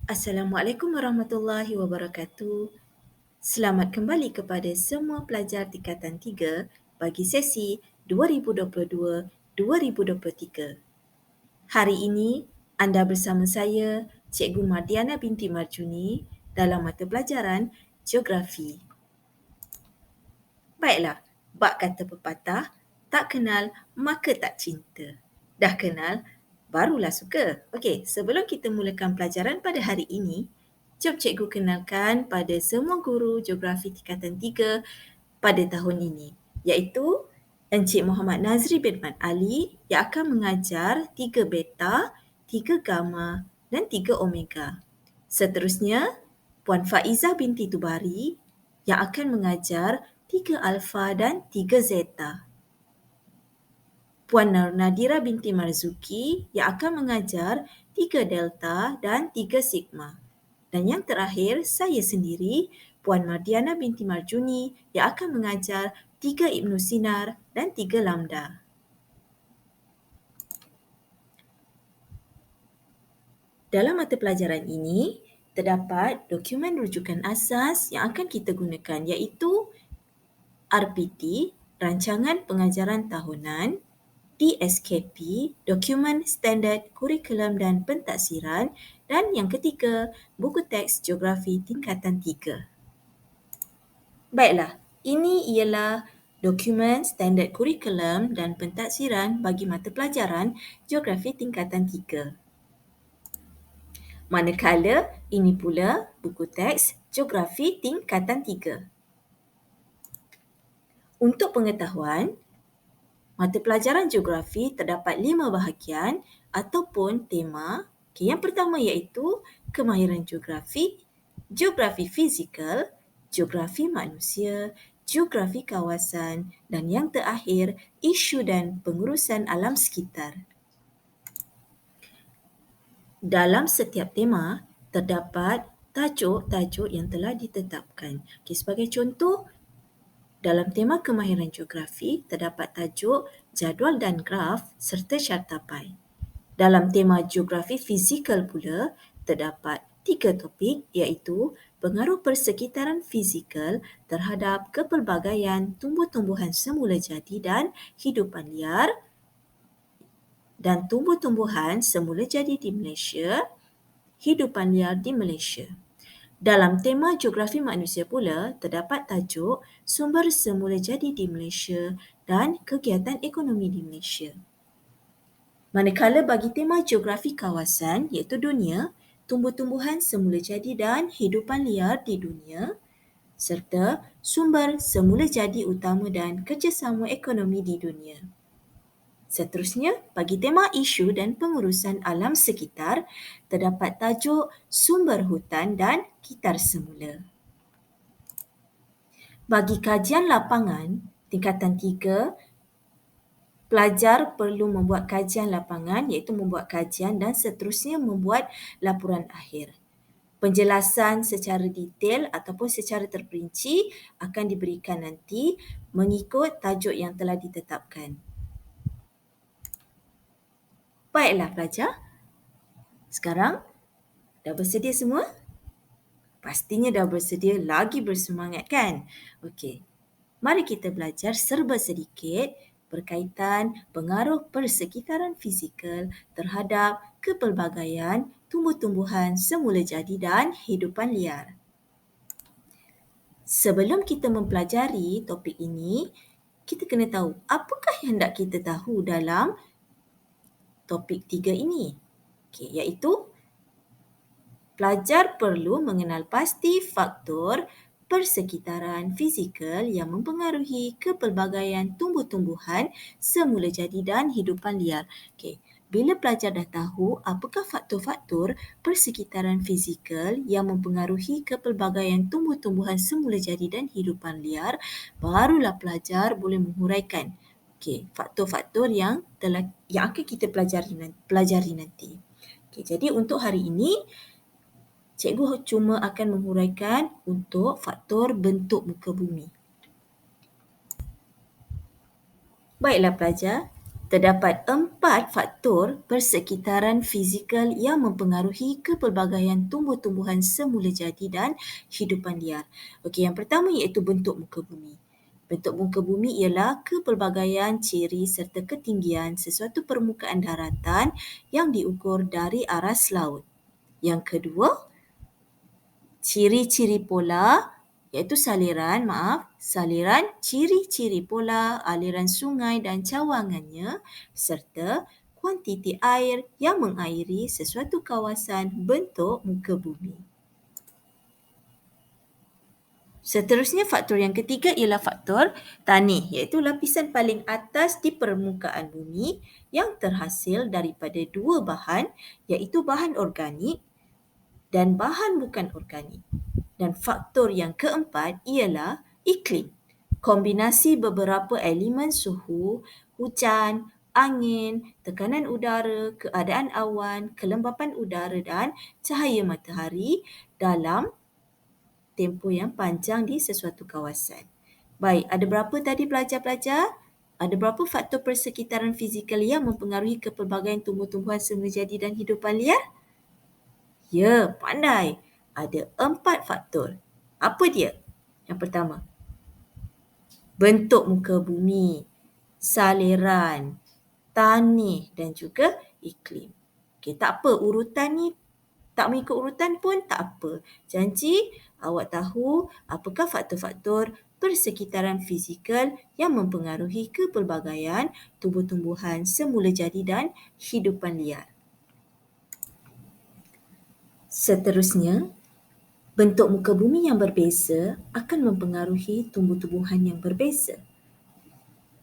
Assalamualaikum warahmatullahi wabarakatuh. Selamat kembali kepada semua pelajar tingkatan 3 bagi sesi 2022-2023. Hari ini anda bersama saya, Cikgu Mardiana binti Marjuni dalam mata pelajaran Geografi. Baiklah, bak kata pepatah, tak kenal maka tak cinta. Dah kenal, barulah suka. Okey, sebelum kita mulakan pelajaran pada hari ini, jom cikgu kenalkan pada semua guru geografi tingkatan 3 pada tahun ini, iaitu Encik Muhammad Nazri bin Mat Ali yang akan mengajar 3 beta, 3 gamma dan 3 omega. Seterusnya, Puan Faizah binti Tubari yang akan mengajar 3 alfa dan 3 zeta. Puan Nadira binti Marzuki yang akan mengajar 3 delta dan 3 sigma. Dan yang terakhir, saya sendiri, Puan Mardiana binti Marjuni yang akan mengajar 3 Ibnu Sinar dan 3 lambda. Dalam mata pelajaran ini, terdapat dokumen rujukan asas yang akan kita gunakan iaitu RPT, Rancangan Pengajaran Tahunan, DSKP, Dokumen Standard Kurikulum dan Pentaksiran, dan yang ketiga, buku teks Geografi tingkatan 3. Baiklah, ini ialah dokumen standard kurikulum dan pentaksiran bagi mata pelajaran Geografi tingkatan 3. Manakala ini pula buku teks Geografi tingkatan 3. Untuk pengetahuan, mata pelajaran geografi terdapat 5 bahagian ataupun tema. Yang pertama iaitu kemahiran geografi, geografi fizikal, geografi manusia, geografi kawasan dan yang terakhir isu dan pengurusan alam sekitar. Dalam setiap tema terdapat tajuk-tajuk yang telah ditetapkan. Sebagai contoh, dalam tema kemahiran geografi terdapat tajuk jadual dan graf serta carta pai. Dalam tema geografi fizikal pula terdapat 3 topik iaitu pengaruh persekitaran fizikal terhadap kepelbagaian tumbuh-tumbuhan semula jadi dan hidupan liar dan tumbuh-tumbuhan semula jadi di Malaysia, hidupan liar di Malaysia. Dalam tema geografi manusia pula, terdapat tajuk sumber semula jadi di Malaysia dan kegiatan ekonomi di Malaysia. Manakala bagi tema geografi kawasan iaitu dunia, tumbuh-tumbuhan semula jadi dan hidupan liar di dunia serta sumber semula jadi utama dan kerjasama ekonomi di dunia. Seterusnya, bagi tema isu dan pengurusan alam sekitar, terdapat tajuk sumber hutan dan kitar semula. Bagi kajian lapangan, tingkatan 3, pelajar perlu membuat kajian lapangan iaitu membuat kajian dan seterusnya membuat laporan akhir. Penjelasan secara detail ataupun secara terperinci akan diberikan nanti mengikut tajuk yang telah ditetapkan. Baiklah pelajar, sekarang dah bersedia semua? Pastinya dah bersedia, lagi bersemangat kan? Okey, mari kita belajar serba sedikit berkaitan pengaruh persekitaran fizikal terhadap kepelbagaian tumbuh-tumbuhan semula jadi dan hidupan liar. Sebelum kita mempelajari topik ini, kita kena tahu apakah yang hendak kita tahu dalam topik 3 ini. Iaitu pelajar perlu mengenal pasti faktor persekitaran fizikal yang mempengaruhi kepelbagaian tumbuh-tumbuhan semula jadi dan hidupan liar. Bila pelajar dah tahu apakah faktor-faktor persekitaran fizikal yang mempengaruhi kepelbagaian tumbuh-tumbuhan semula jadi dan hidupan liar, barulah pelajar boleh menghuraikan faktor-faktor yang akan kita pelajari nanti. Jadi untuk hari ini, cikgu cuma akan menghuraikan untuk faktor bentuk muka bumi. Baiklah pelajar, Terdapat 4 faktor persekitaran fizikal yang mempengaruhi kepelbagaian tumbuh-tumbuhan semula jadi dan hidupan liar. Okey, yang pertama iaitu bentuk muka bumi. Bentuk muka bumi ialah kepelbagaian ciri serta ketinggian sesuatu permukaan daratan yang diukur dari aras laut. Yang kedua, ciri-ciri pola iaitu saliran, ciri-ciri pola, aliran sungai dan cawangannya serta kuantiti air yang mengairi sesuatu kawasan bentuk muka bumi. Seterusnya, faktor yang ketiga ialah faktor tanih, iaitu lapisan paling atas di permukaan bumi yang terhasil daripada dua bahan, iaitu bahan organik dan bahan bukan organik. Dan faktor yang keempat ialah iklim. Kombinasi beberapa elemen suhu, hujan, angin, tekanan udara, keadaan awan, kelembapan udara dan cahaya matahari dalam tempoh yang panjang di sesuatu kawasan. Baik, ada berapa tadi pelajar-pelajar? Ada berapa faktor persekitaran fizikal yang mempengaruhi kepelbagaian tumbuh-tumbuhan semula jadi dan hidupan liar? Ya, pandai. Ada 4 faktor. Apa dia? Yang pertama, bentuk muka bumi, saliran, tanih dan juga iklim. Okey, tak apa, urutan ni tak mengikut urutan pun tak apa. Janji awak tahu apakah faktor-faktor persekitaran fizikal yang mempengaruhi kepelbagaian tumbuh-tumbuhan semula jadi dan hidupan liar. Seterusnya, bentuk muka bumi yang berbeza akan mempengaruhi tumbuh-tumbuhan yang berbeza.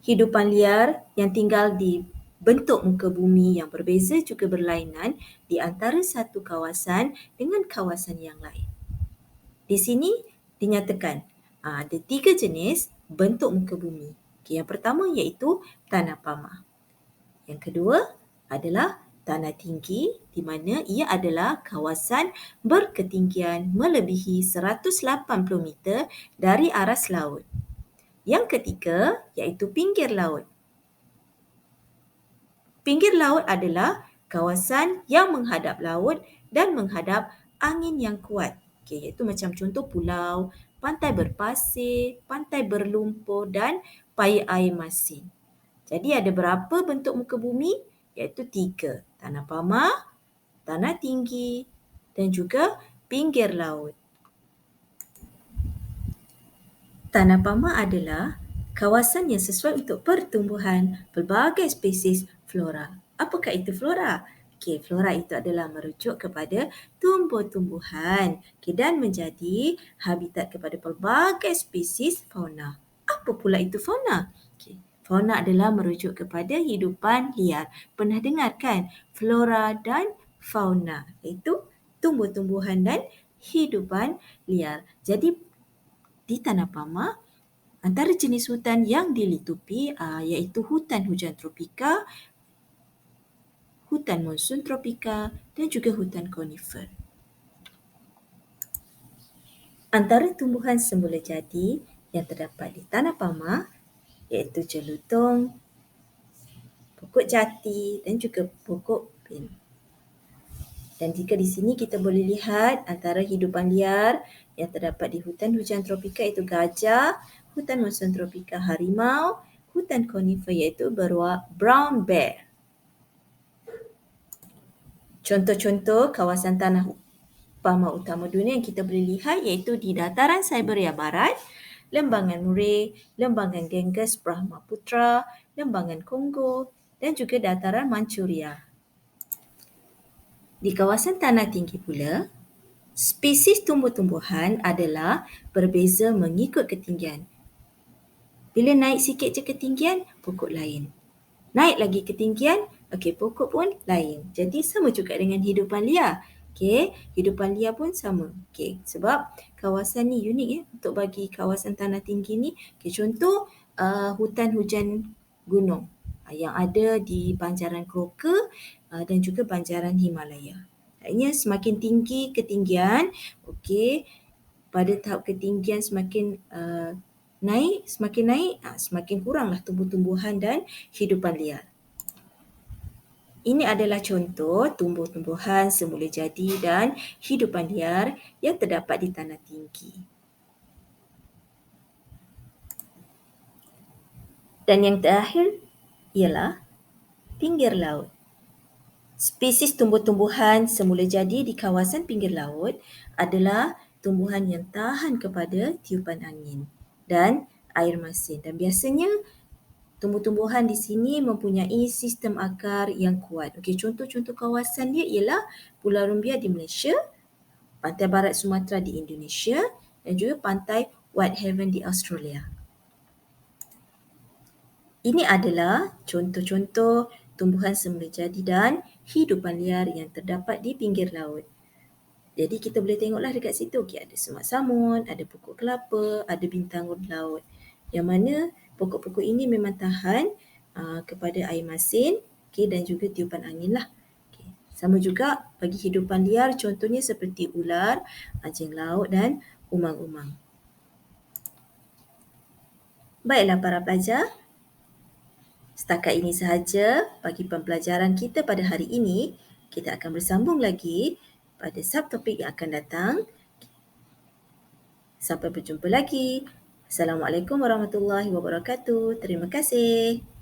Hidupan liar yang tinggal di bentuk muka bumi yang berbeza juga berlainan di antara satu kawasan dengan kawasan yang lain. Di sini dinyatakan ada 3 jenis bentuk muka bumi. Okay, yang pertama iaitu tanah pamah. Yang kedua adalah tanah tinggi di mana ia adalah kawasan berketinggian melebihi 180 meter dari aras laut. Yang ketiga iaitu pinggir laut. Pinggir laut adalah kawasan yang menghadap laut dan menghadap angin yang kuat. Okay, iaitu macam contoh pulau, pantai berpasir, pantai berlumpur dan paya air masin. Jadi ada berapa bentuk muka bumi? Iaitu 3. Tanah pamah, tanah tinggi dan juga pinggir laut. Tanah pamah adalah kawasan yang sesuai untuk pertumbuhan pelbagai spesies flora. Apakah itu flora? Okey, flora itu adalah merujuk kepada tumbuh-tumbuhan dan menjadi habitat kepada pelbagai spesies fauna. Apa pula itu fauna? Okey, fauna adalah merujuk kepada hidupan liar. Pernah dengar kan? Flora dan fauna, iaitu tumbuh-tumbuhan dan hidupan liar. Jadi di Tanah Pamah, antara jenis hutan yang dilitupi iaitu hutan hujan tropika, hutan monsun tropika dan juga hutan konifer. Antara tumbuhan semula jadi yang terdapat di Tanah Pamah iaitu jelutong, pokok jati dan juga pokok pin. Dan jika di sini kita boleh lihat antara hidupan liar yang terdapat di hutan hujan tropika iaitu gajah, hutan monsun tropika harimau, hutan konifer iaitu brown bear. Contoh-contoh kawasan tanah pamah utama dunia yang kita boleh lihat iaitu di dataran Siberia Barat, lembangan Murray, lembangan Ganges Brahmaputra, lembangan Kongo dan juga dataran Manchuria. Di kawasan tanah tinggi pula, spesies tumbuh-tumbuhan adalah berbeza mengikut ketinggian. Bila naik sikit je ketinggian, pokok lain. Naik lagi ketinggian, pokok pun lain. Jadi sama juga dengan hidupan liar. Hidupan liar pun sama. Sebab kawasan ni unik untuk bagi kawasan tanah tinggi ni. Contoh hutan hujan gunung yang ada di banjaran Keroka dan juga banjaran Himalaya. Artinya semakin tinggi ketinggian, pada tahap ketinggian semakin naik, semakin kuranglah tumbuh-tumbuhan dan hidupan liar. Ini adalah contoh tumbuh-tumbuhan semula jadi dan hidupan liar yang terdapat di tanah tinggi. Dan yang terakhir ialah pinggir laut. Spesies tumbuh-tumbuhan semula jadi di kawasan pinggir laut adalah tumbuhan yang tahan kepada tiupan angin dan air masin. Dan biasanya tumbuh-tumbuhan di sini mempunyai sistem akar yang kuat. Okey, contoh-contoh kawasan dia ialah Pulau Rumbia di Malaysia, Pantai Barat Sumatera di Indonesia dan juga Pantai Whitehaven di Australia. Ini adalah contoh-contoh tumbuhan semula jadi dan hidupan liar yang terdapat di pinggir laut. Jadi kita boleh tengoklah dekat situ, okay, ada semak samun, ada pokok kelapa, ada bintang laut. Yang mana pokok-pokok ini memang tahan kepada air masin, okay, dan juga tiupan angin lah. Okay. Sama juga bagi hidupan liar, contohnya seperti ular, anjing laut dan umang-umang. Baiklah para pelajar, setakat ini sahaja bagi pembelajaran kita pada hari ini. Kita akan bersambung lagi pada subtopik yang akan datang. Sampai berjumpa lagi. Assalamualaikum warahmatullahi wabarakatuh. Terima kasih.